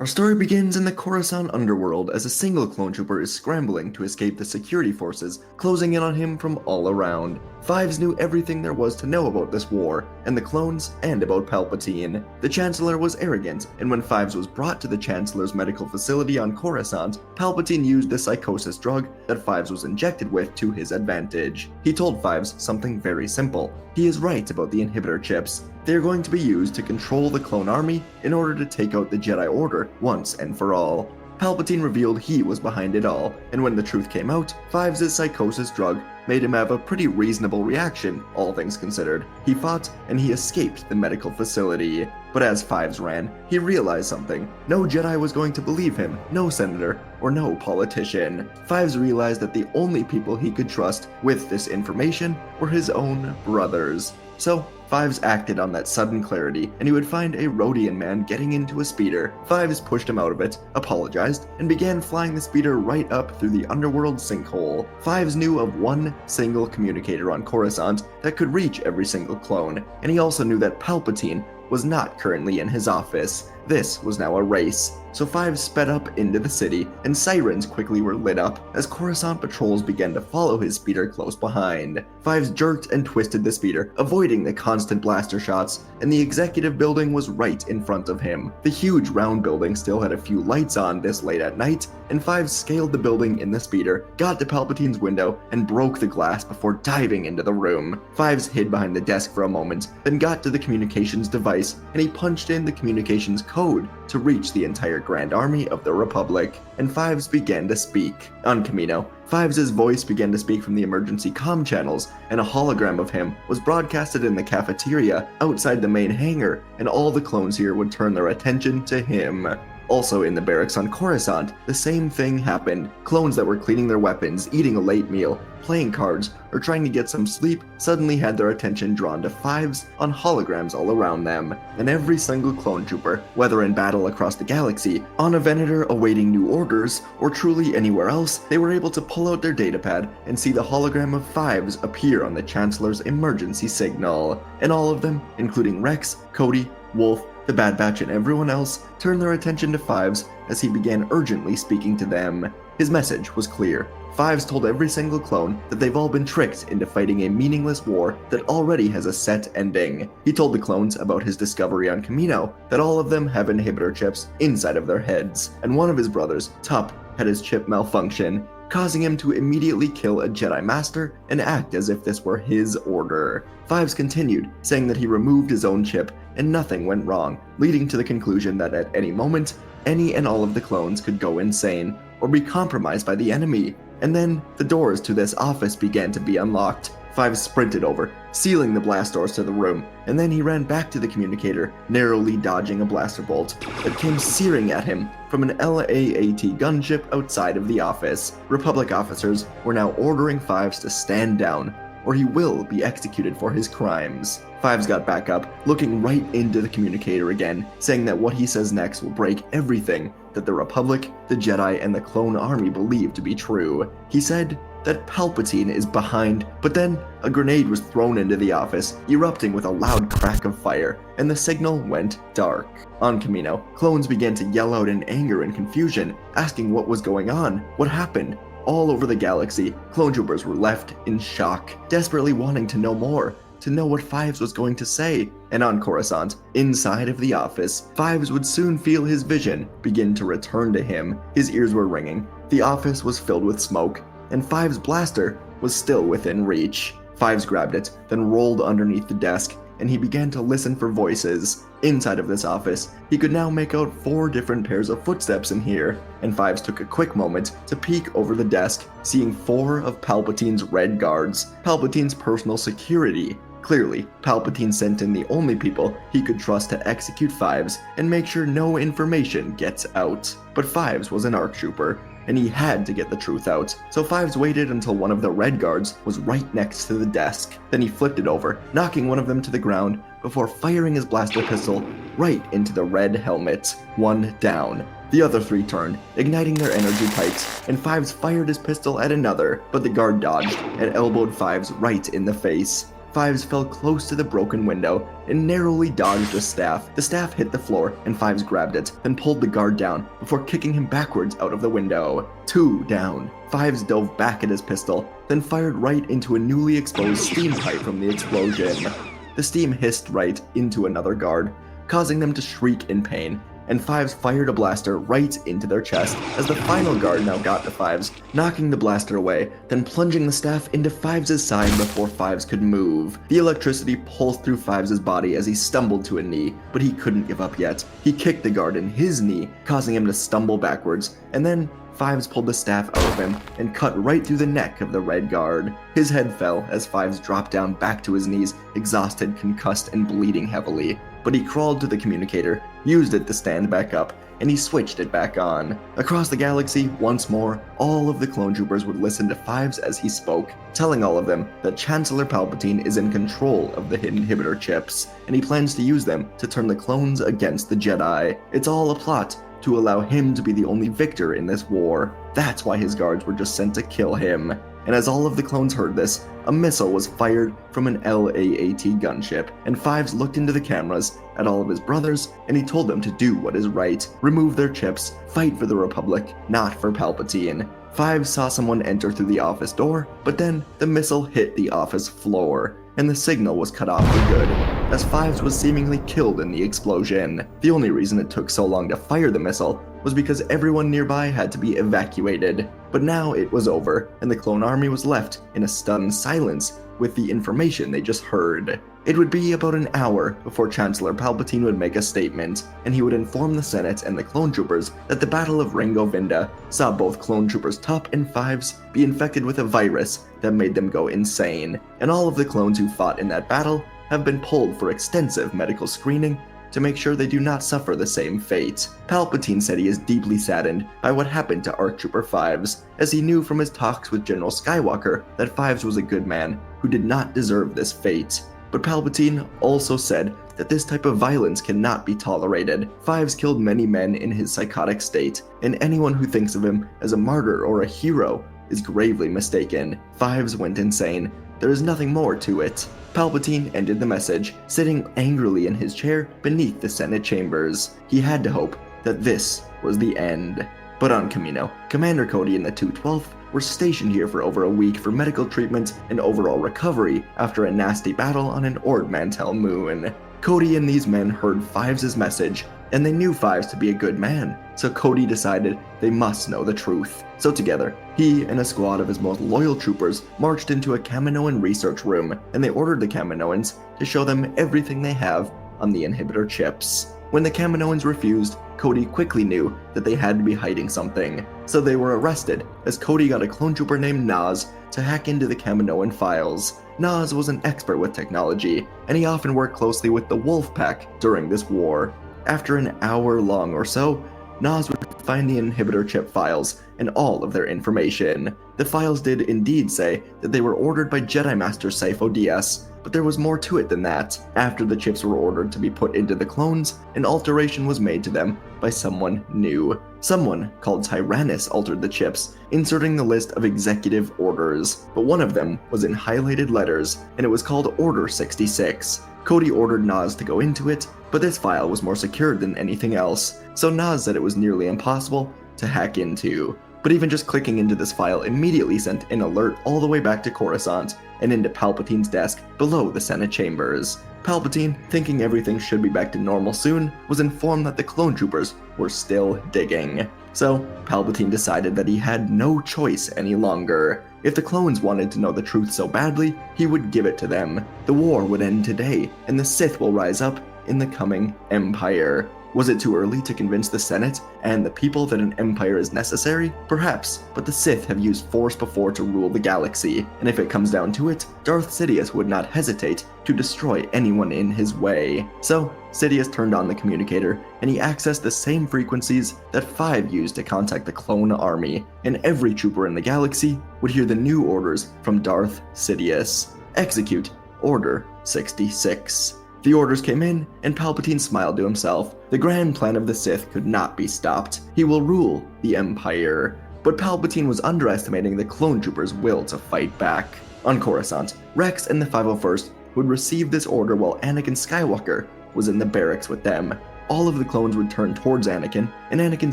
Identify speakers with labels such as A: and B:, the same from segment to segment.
A: Our story begins in the Coruscant underworld as a single clone trooper is scrambling to escape the security forces closing in on him from all around. Fives knew everything there was to know about this war, and the clones, and about Palpatine. The Chancellor was arrogant, and when Fives was brought to the Chancellor's medical facility on Coruscant, Palpatine used the psychosis drug that Fives was injected with to his advantage. He told Fives something very simple. He is right about the inhibitor chips. They are going to be used to control the clone army in order to take out the Jedi Order once and for all. Palpatine revealed he was behind it all, and when the truth came out, Fives' psychosis drug made him have a pretty reasonable reaction, all things considered. He fought, and he escaped the medical facility. But as Fives ran, he realized something. No Jedi was going to believe him, no senator, or no politician. Fives realized that the only people he could trust with this information were his own brothers. So, Fives acted on that sudden clarity, and he would find a Rhodian man getting into a speeder. Fives pushed him out of it, apologized, and began flying the speeder right up through the underworld sinkhole. Fives knew of one single communicator on Coruscant that could reach every single clone, and he also knew that Palpatine was not currently in his office. This was now a race. So Fives sped up into the city, and sirens quickly were lit up as Coruscant patrols began to follow his speeder close behind. Fives jerked and twisted the speeder, avoiding the constant blaster shots, and the executive building was right in front of him. The huge round building still had a few lights on this late at night, and Fives scaled the building in the speeder, got to Palpatine's window, and broke the glass before diving into the room. Fives hid behind the desk for a moment, then got to the communications device, and he punched in the communications code to reach the entire Grand Army of the Republic, and Fives began to speak. On Kamino, Fives' voice began to speak from the emergency comm channels, and a hologram of him was broadcasted in the cafeteria outside the main hangar, and all the clones here would turn their attention to him. Also in the barracks on Coruscant, the same thing happened. Clones that were cleaning their weapons, eating a late meal, playing cards, or trying to get some sleep suddenly had their attention drawn to Fives on holograms all around them. And every single clone trooper, whether in battle across the galaxy, on a Venator awaiting new orders, or truly anywhere else, they were able to pull out their datapad and see the hologram of Fives appear on the Chancellor's emergency signal. And all of them, including Rex, Cody, Wolf, the Bad Batch, and everyone else turned their attention to Fives as he began urgently speaking to them. His message was clear. Fives told every single clone that they've all been tricked into fighting a meaningless war that already has a set ending. He told the clones about his discovery on Kamino, that all of them have inhibitor chips inside of their heads, and one of his brothers, Tup, had his chip malfunction, causing him to immediately kill a Jedi Master and act as if this were his order. Fives continued, saying that he removed his own chip and nothing went wrong, leading to the conclusion that at any moment, any and all of the clones could go insane or be compromised by the enemy. And then the doors to this office began to be unlocked. Fives sprinted over, sealing the blast doors to the room, and then he ran back to the communicator, narrowly dodging a blaster bolt that came searing at him from an LAAT gunship outside of the office. Republic officers were now ordering Fives to stand down, or he will be executed for his crimes. Fives got back up, looking right into the communicator again, saying that what he says next will break everything that the Republic, the Jedi, and the clone army believe to be true. He said that Palpatine is behind, but then a grenade was thrown into the office, erupting with a loud crack of fire, and the signal went dark. On Kamino, clones began to yell out in anger and confusion, asking what was going on, what happened. All over the galaxy, clone troopers were left in shock, desperately wanting to know more, to know what Fives was going to say. And on Coruscant, inside of the office, Fives would soon feel his vision begin to return to him. His ears were ringing, the office was filled with smoke, and Fives' blaster was still within reach. Fives grabbed it, then rolled underneath the desk, and he began to listen for voices. Inside of this office, he could now make out 4 different pairs of footsteps in here, and Fives took a quick moment to peek over the desk, seeing 4 of Palpatine's red guards, Palpatine's personal security. Clearly, Palpatine sent in the only people he could trust to execute Fives and make sure no information gets out. But Fives was an ARC trooper, and he had to get the truth out. So Fives waited until one of the red guards was right next to the desk. Then he flipped it over, knocking one of them to the ground before firing his blaster pistol right into the red helmet. 1 down. The other 3 turned, igniting their energy pipes, and Fives fired his pistol at another, but the guard dodged and elbowed Fives right in the face. Fives fell close to the broken window and narrowly dodged a staff. The staff hit the floor and Fives grabbed it, then pulled the guard down before kicking him backwards out of the window. 2 down. Fives dove back at his pistol, then fired right into a newly exposed steam pipe from the explosion. The steam hissed right into another guard, causing them to shriek in pain, and Fives fired a blaster right into their chest as the final guard now got to Fives, knocking the blaster away, then plunging the staff into Fives' side before Fives could move. The electricity pulsed through Fives' body as he stumbled to a knee, but he couldn't give up yet. He kicked the guard in his knee, causing him to stumble backwards, and then Fives pulled the staff out of him and cut right through the neck of the red guard. His head fell as Fives dropped down back to his knees, exhausted, concussed, and bleeding heavily. But he crawled to the communicator, used it to stand back up, and he switched it back on. Across the galaxy, once more, all of the clone troopers would listen to Fives as he spoke, telling all of them that Chancellor Palpatine is in control of the inhibitor chips, and he plans to use them to turn the clones against the Jedi. It's all a plot to allow him to be the only victor in this war. That's why his guards were just sent to kill him. And as all of the clones heard this, a missile was fired from an LAAT gunship, and Fives looked into the cameras at all of his brothers, and he told them to do what is right, remove their chips, fight for the Republic, not for Palpatine. Fives saw someone enter through the office door, but then the missile hit the office floor, and the signal was cut off for good, as Fives was seemingly killed in the explosion. The only reason it took so long to fire the missile was because everyone nearby had to be evacuated. But now it was over, and the clone army was left in a stunned silence with the information they just heard. It would be about an hour before Chancellor Palpatine would make a statement, and he would inform the Senate and the clone troopers that the Battle of Ringo Vinda saw both clone troopers Top and Fives be infected with a virus that made them go insane, and all of the clones who fought in that battle have been pulled for extensive medical screening to make sure they do not suffer the same fate. Palpatine said he is deeply saddened by what happened to ARC Trooper Fives, as he knew from his talks with General Skywalker that Fives was a good man who did not deserve this fate. But Palpatine also said that this type of violence cannot be tolerated. Fives killed many men in his psychotic state, and anyone who thinks of him as a martyr or a hero is gravely mistaken. Fives went insane. There is nothing more to it. Palpatine ended the message, sitting angrily in his chair beneath the Senate chambers. He had to hope that this was the end. But on Kamino, Commander Cody and the 212th were stationed here for over a week for medical treatment and overall recovery after a nasty battle on an Ord Mantell moon. Cody and these men heard Fives' message, and they knew Fives to be a good man, so Cody decided they must know the truth. So together, he and a squad of his most loyal troopers marched into a Kaminoan research room, and they ordered the Kaminoans to show them everything they have on the inhibitor chips. When the Kaminoans refused, Cody quickly knew that they had to be hiding something, so they were arrested, as Cody got a clone trooper named Nas to hack into the Kaminoan files. Nas was an expert with technology, and he often worked closely with the Wolf Pack during this war. After an hour long or so, Nas would find the inhibitor chip files and all of their information. The files did indeed say that they were ordered by Jedi Master Sifo Dyas, but there was more to it than that. After the chips were ordered to be put into the clones, an alteration was made to them by someone new. Someone called Tyrannus altered the chips, inserting the list of executive orders, but one of them was in highlighted letters, and it was called Order 66. Cody ordered Nas to go into it, but this file was more secured than anything else, so Nas said it was nearly impossible to hack into. But even just clicking into this file immediately sent an alert all the way back to Coruscant and into Palpatine's desk below the Senate chambers. Palpatine, thinking everything should be back to normal soon, was informed that the clone troopers were still digging. So Palpatine decided that he had no choice any longer. If the clones wanted to know the truth so badly, he would give it to them. The war would end today, and the Sith will rise up in the coming Empire. Was it too early to convince the Senate and the people that an empire is necessary? Perhaps, but the Sith have used Force before to rule the galaxy, and if it comes down to it, Darth Sidious would not hesitate to destroy anyone in his way. So, Sidious turned on the communicator, and he accessed the same frequencies that Five used to contact the clone army, and every trooper in the galaxy would hear the new orders from Darth Sidious. Execute Order 66. The orders came in, and Palpatine smiled to himself. The grand plan of the Sith could not be stopped. He will rule the Empire. But Palpatine was underestimating the clone troopers' will to fight back. On Coruscant, Rex and the 501st would receive this order while Anakin Skywalker was in the barracks with them. All of the clones would turn towards Anakin, and Anakin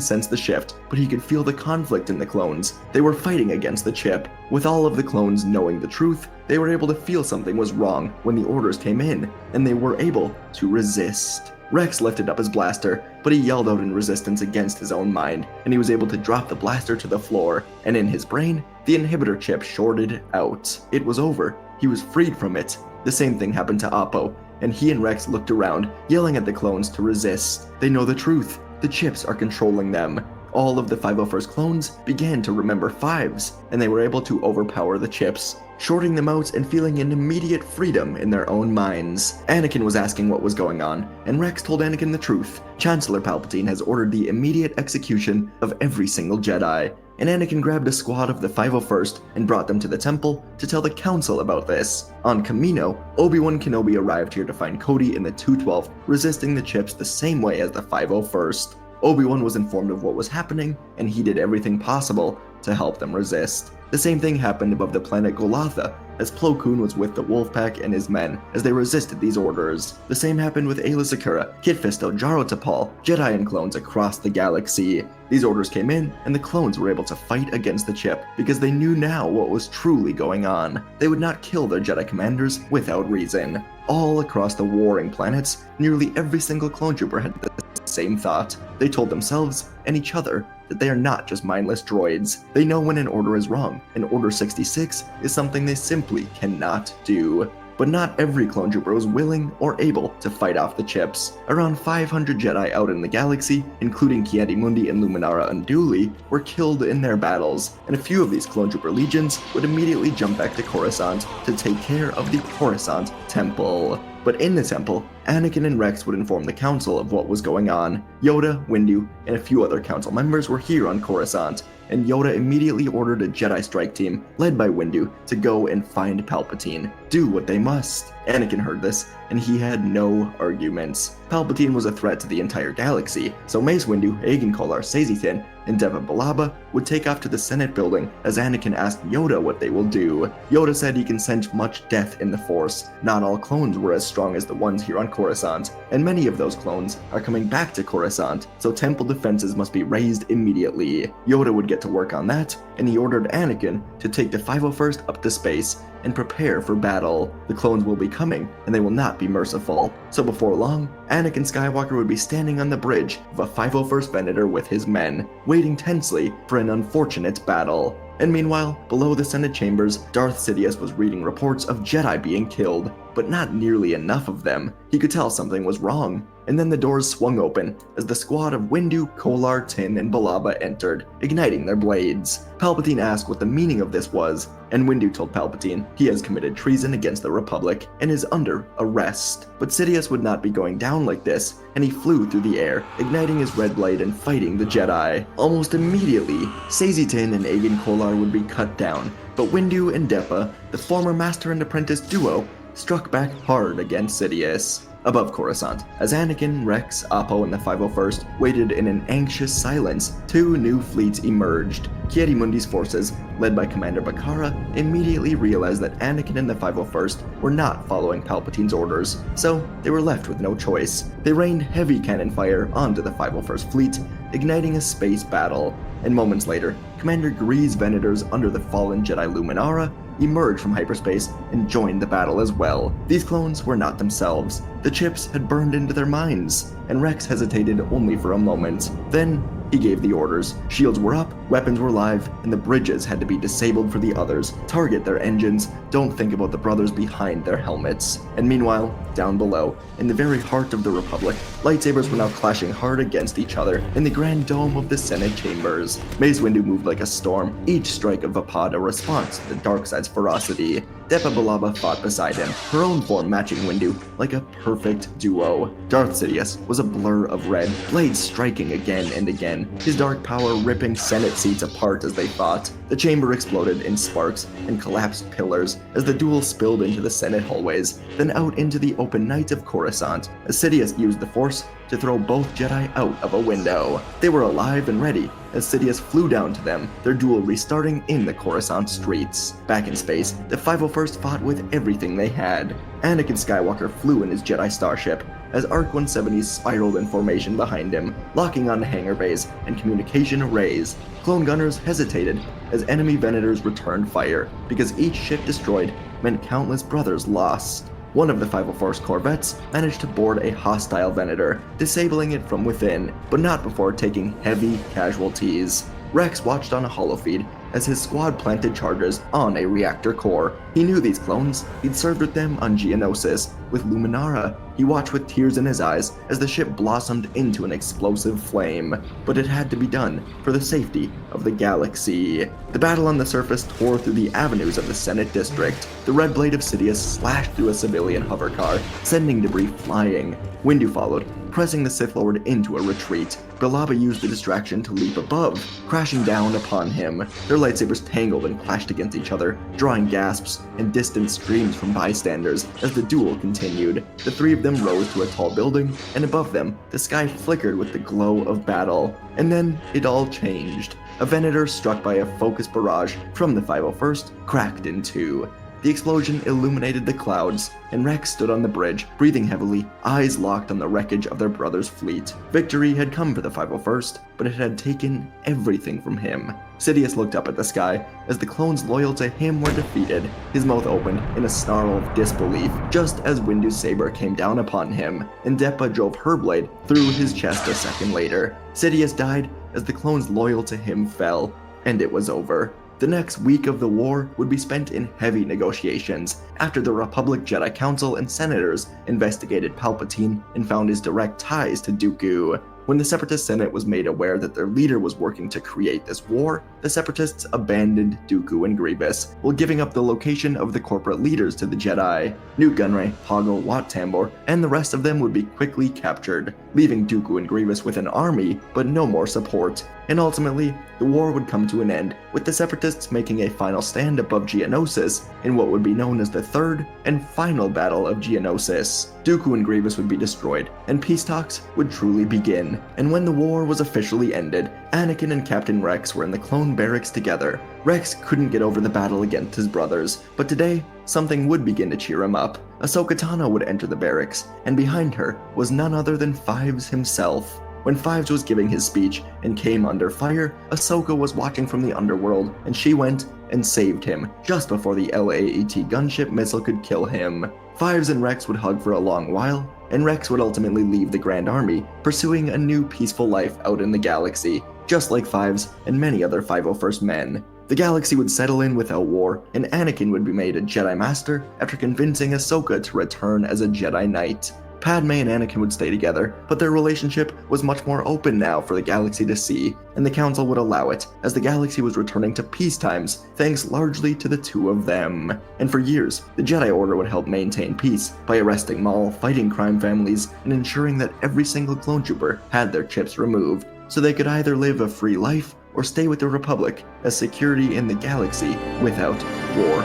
A: sensed the shift, but he could feel the conflict in the clones. They were fighting against the chip. With all of the clones knowing the truth, they were able to feel something was wrong when the orders came in, and they were able to resist. Rex lifted up his blaster, but he yelled out in resistance against his own mind, and he was able to drop the blaster to the floor, and in his brain, the inhibitor chip shorted out. It was over. He was freed from it. The same thing happened to Oppo, and he and Rex looked around, yelling at the clones to resist. They know the truth. The chips are controlling them. All of the 501st clones began to remember fives, and they were able to overpower the chips, shorting them out and feeling an immediate freedom in their own minds. Anakin was asking what was going on, and Rex told Anakin the truth. Chancellor Palpatine has ordered the immediate execution of every single Jedi, and Anakin grabbed a squad of the 501st and brought them to the temple to tell the council about this. On Kamino, Obi-Wan Kenobi arrived here to find Cody in the 212 resisting the chips the same way as the 501st. Obi-Wan was informed of what was happening, and he did everything possible to help them resist. The same thing happened above the planet Golotha, as Plo Koon was with the Wolfpack and his men as they resisted these orders. The same happened with Aayla Secura, Kit Fisto, Jaro Tapal, Jedi and clones across the galaxy. These orders came in, and the clones were able to fight against the chip because they knew now what was truly going on. They would not kill their Jedi commanders without reason. All across the warring planets, nearly every single clone trooper had the same thought. They told themselves and each other that they are not just mindless droids. They know when an order is wrong, and Order 66 is something they simply cannot do. But not every clone trooper was willing or able to fight off the chips. Around 500 Jedi out in the galaxy, including Ki-Adi-Mundi and Luminara Unduli, were killed in their battles, and a few of these clone trooper legions would immediately jump back to Coruscant to take care of the Coruscant Temple. But in the temple, Anakin and Rex would inform the council of what was going on. Yoda, Windu, and a few other council members were here on Coruscant, and Yoda immediately ordered a Jedi strike team, led by Windu, to go and find Palpatine. Do what they must. Anakin heard this, and he had no arguments. Palpatine was a threat to the entire galaxy, so Mace Windu, Agen Kolar, Sazitin, and Deva Balaba would take off to the Senate building as Anakin asked Yoda what they will do. Yoda said he can sense much death in the Force. Not all clones were as strong as the ones here on Coruscant, and many of those clones are coming back to Coruscant, so temple defenses must be raised immediately. Yoda would get to work on that, and he ordered Anakin to take the 501st up to space and prepare for battle. The clones will be coming, and they will not be merciful. So before long, Anakin Skywalker would be standing on the bridge of a 501st Venator with his men, waiting tensely for an unfortunate battle. And meanwhile, below the Senate chambers, Darth Sidious was reading reports of Jedi being killed, but not nearly enough of them. He could tell something was wrong. And then the doors swung open as the squad of Windu, Kolar, Tin, and Balaba entered, igniting their blades. Palpatine asked what the meaning of this was, and Windu told Palpatine he has committed treason against the Republic and is under arrest. But Sidious would not be going down like this, and he flew through the air, igniting his red blade and fighting the Jedi. Almost immediately, Sazitin and Agen Kolar would be cut down, but Windu and Depa, the former master and apprentice duo, struck back hard against Sidious. Above Coruscant, as Anakin, Rex, Oppo, and the 501st waited in an anxious silence, two new fleets emerged. Ki-Adi-Mundi's forces, led by Commander Bakara, immediately realized that Anakin and the 501st were not following Palpatine's orders, so they were left with no choice. They rained heavy cannon fire onto the 501st fleet, igniting a space battle, and moments later, Commander Gree's Venators under the fallen Jedi Luminara emerged from hyperspace and joined the battle as well. These clones were not themselves. The chips had burned into their minds, and Rex hesitated only for a moment. Then, he gave the orders. Shields were up, weapons were live, and the bridges had to be disabled for the others. Target their engines, don't think about the brothers behind their helmets. And meanwhile, down below, in the very heart of the Republic, lightsabers were now clashing hard against each other in the grand dome of the Senate chambers. Mace Windu moved like a storm, each strike of Vapad a response to the dark side's ferocity. Depa Balaba fought beside him, her own form matching Windu like a perfect duo. Darth Sidious was a blur of red, blades striking again and again, his dark power ripping Senate seats apart as they fought. The chamber exploded in sparks and collapsed pillars as the duel spilled into the Senate hallways, then out into the open night of Coruscant. As Sidious used the Force, to throw both Jedi out of a window. They were alive and ready as Sidious flew down to them, their duel restarting in the Coruscant streets. Back in space, the 501st fought with everything they had. Anakin Skywalker flew in his Jedi starship as ARC-170 spiraled in formation behind him, locking onto hangar bays and communication arrays. Clone gunners hesitated as enemy Venators returned fire, because each ship destroyed meant countless brothers lost. One of the 501st Corvettes managed to board a hostile Venator, disabling it from within, but not before taking heavy casualties. Rex watched on a holofeed as his squad planted charges on a reactor core. He knew these clones, he'd served with them on Geonosis. With Luminara, he watched with tears in his eyes as the ship blossomed into an explosive flame. But it had to be done for the safety of the galaxy. The battle on the surface tore through the avenues of the Senate District. The red blade of Sidious slashed through a civilian hovercar, sending debris flying. Windu followed, pressing the Sith Lord into a retreat. Balaba used the distraction to leap above, crashing down upon him. Their lightsabers tangled and clashed against each other, drawing gasps and distant screams from bystanders as the duel continued. The three of them rose to a tall building, and above them, the sky flickered with the glow of battle. And then it all changed. A Venator struck by a focused barrage from the 501st cracked in two. The explosion illuminated the clouds, and Rex stood on the bridge, breathing heavily, eyes locked on the wreckage of their brother's fleet. Victory had come for the 501st, but it had taken everything from him. Sidious looked up at the sky as the clones loyal to him were defeated. His mouth opened in a snarl of disbelief, just as Windu's saber came down upon him, and Depa drove her blade through his chest a second later. Sidious died as the clones loyal to him fell, and it was over. The next week of the war would be spent in heavy negotiations after the Republic Jedi Council and senators investigated Palpatine and found his direct ties to Dooku. When the Separatist Senate was made aware that their leader was working to create this war, the Separatists abandoned Dooku and Grievous, while giving up the location of the corporate leaders to the Jedi. Nute Gunray, Hoggle, Wat Tambor, and the rest of them would be quickly captured, leaving Dooku and Grievous with an army, but no more support. And ultimately, the war would come to an end, with the Separatists making a final stand above Geonosis in what would be known as the third and final Battle of Geonosis. Dooku and Grievous would be destroyed, and peace talks would truly begin. And when the war was officially ended, Anakin and Captain Rex were in the clone barracks together. Rex couldn't get over the battle against his brothers, but today, something would begin to cheer him up. Ahsoka Tano would enter the barracks, and behind her was none other than Fives himself. When Fives was giving his speech and came under fire, Ahsoka was watching from the underworld, and she went and saved him just before the LAAT gunship missile could kill him. Fives and Rex would hug for a long while, and Rex would ultimately leave the Grand Army, pursuing a new peaceful life out in the galaxy, just like Fives and many other 501st men. The galaxy would settle in without war, and Anakin would be made a Jedi Master after convincing Ahsoka to return as a Jedi Knight. Padme and Anakin would stay together, but their relationship was much more open now for the galaxy to see, and the Council would allow it, as the galaxy was returning to peace times, thanks largely to the two of them. And for years, the Jedi Order would help maintain peace by arresting Maul, fighting crime families, and ensuring that every single clone trooper had their chips removed, so they could either live a free life or stay with the Republic as security in the galaxy without war.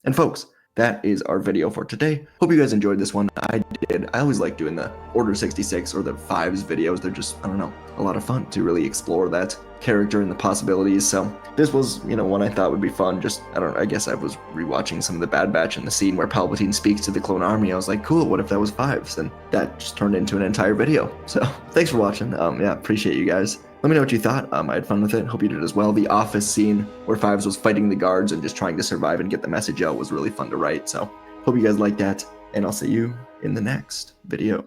A: And folks, that is our video for today. Hope you guys enjoyed this one. I did. I always like doing the Order 66 or the Fives videos. They're just, I don't know, a lot of fun to really explore that character and the possibilities. So this was, one I thought would be fun. Just, I guess I was rewatching some of the Bad Batch and the scene where Palpatine speaks to the clone army. I was like, cool, what if that was Fives? And that just turned into an entire video. So thanks for watching. Appreciate you guys. Let me know what you thought. I had fun with it. Hope you did as well. The office scene where Fives was fighting the guards and just trying to survive and get the message out was really fun to write. So hope you guys liked that, and I'll see you in the next video.